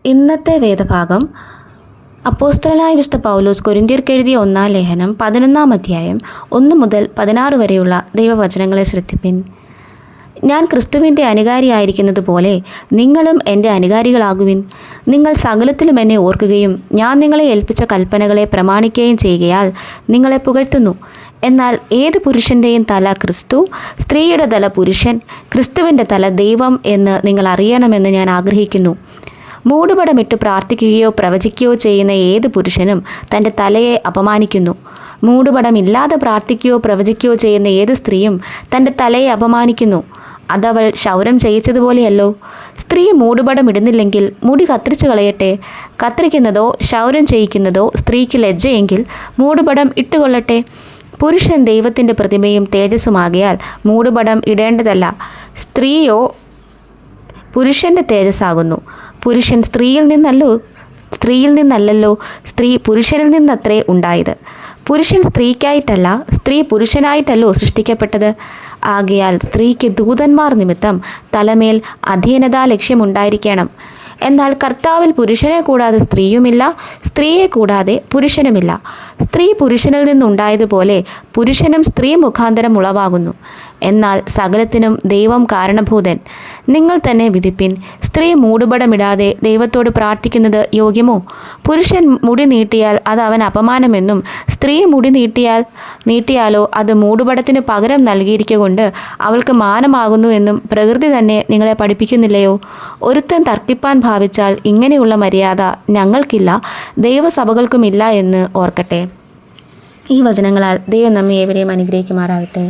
ഇന്നത്തെ വേദഭാഗം അപ്പോസ്തലനായ വിശുദ്ധ പൗലോസ് കൊരിന്ത്യർക്ക് എഴുതിയ 1-ാം ലേഖനം 11-ാം അധ്യായം 1 മുതൽ 16 വരെയുള്ള ദൈവവചനങ്ങളെ ശ്രദ്ധിപ്പിൻ. ഞാൻ ക്രിസ്തുവിൻ്റെ അനുകാരിയായിരിക്കുന്നത് പോലെ നിങ്ങളും എൻ്റെ അനുകാരികളാകുവിൻ. നിങ്ങൾ സകലത്തിലും എന്നെ ഓർക്കുകയും ഞാൻ നിങ്ങളെ ഏൽപ്പിച്ച കൽപ്പനകളെ പ്രമാണിക്കുകയും ചെയ്യുകയാൽ നിങ്ങളെ പുകഴ്ത്തുന്നു. എന്നാൽ ഏത് പുരുഷൻ്റെയും തല ക്രിസ്തു, സ്ത്രീയുടെ തല പുരുഷൻ, ക്രിസ്തുവിൻ്റെ തല ദൈവം എന്ന് നിങ്ങൾ അറിയണമെന്ന് ഞാൻ ആഗ്രഹിക്കുന്നു. മൂടുപടമിട്ട് പ്രാർത്ഥിക്കുകയോ പ്രവചിക്കുകയോ ചെയ്യുന്ന ഏത് പുരുഷനും തൻ്റെ തലയെ അപമാനിക്കുന്നു. മൂടുപടമില്ലാതെ പ്രാർത്ഥിക്കുകയോ പ്രവചിക്കുകയോ ചെയ്യുന്ന ഏത് സ്ത്രീയും തൻ്റെ തലയെ അപമാനിക്കുന്നു. അതവൾ ക്ഷൗരം ചെയ്യിച്ചതുപോലെയല്ലോ. സ്ത്രീ മൂടുപടമിടുന്നില്ലെങ്കിൽ മുടി കത്തിരിച്ചു കളയട്ടെ. കത്തിരിക്കുന്നതോ ക്ഷൗരം ചെയ്യിക്കുന്നതോ സ്ത്രീക്ക് ലജ്ജയെങ്കിൽ മൂടുപടം ഇട്ടുകൊള്ളട്ടെ. പുരുഷൻ ദൈവത്തിൻ്റെ പ്രതിമയും തേജസ്സുമാകിയാൽ മൂടുപടം ഇടേണ്ടതല്ല. സ്ത്രീയോ പുരുഷൻ്റെ തേജസ്സാകുന്നു. പുരുഷൻ സ്ത്രീയിൽ നിന്നല്ലല്ലോ, സ്ത്രീ പുരുഷനിൽ നിന്നത്രേ ഉണ്ടായത്. പുരുഷൻ സ്ത്രീക്കായിട്ടല്ല, സ്ത്രീ പുരുഷനായിട്ടല്ലോ സൃഷ്ടിക്കപ്പെട്ടത്. ആകയാൽ സ്ത്രീക്ക് ദൂതന്മാർ നിമിത്തം തലമേൽ അധീനതാ ലക്ഷ്യമുണ്ടായിരിക്കണം. എന്നാൽ കർത്താവിൽ പുരുഷനെ കൂടാതെ സ്ത്രീയുമില്ല, സ്ത്രീയെ കൂടാതെ പുരുഷനുമില്ല. സ്ത്രീ പുരുഷനിൽ നിന്നുണ്ടായതുപോലെ പുരുഷനും സ്ത്രീ മുഖാന്തരം ഉളവാകുന്നു. എന്നാൽ സകലത്തിനും ദൈവം കാരണഭൂതൻ. നിങ്ങൾ തന്നെ വിധിപ്പിൻ. സ്ത്രീ മൂടുപടമിടാതെ ദൈവത്തോട് പ്രാർത്ഥിക്കുന്നത് യോഗ്യമോ? പുരുഷൻ മുടി നീട്ടിയാൽ അത് അവൻ അപമാനമെന്നും സ്ത്രീ മുടി നീട്ടിയാലോ അത് മൂടുപടത്തിന് പകരം നൽകിയിരിക്കൊണ്ട് അവൾക്ക് മാനമാകുന്നു എന്നും പ്രകൃതി തന്നെ നിങ്ങളെ പഠിപ്പിക്കുന്നില്ലയോ? ഒരുത്തൻ തർക്കിപ്പാൻ ഭാവിച്ചാൽ ഇങ്ങനെയുള്ള മര്യാദ ഞങ്ങൾക്കില്ല, ദൈവസഭകൾക്കുമില്ല എന്ന് ഓർക്കട്ടെ. ഈ വചനങ്ങളാൽ ദൈവം നമ്മെ ഏവരെയും അനുഗ്രഹിക്കുമാറാകട്ടെ.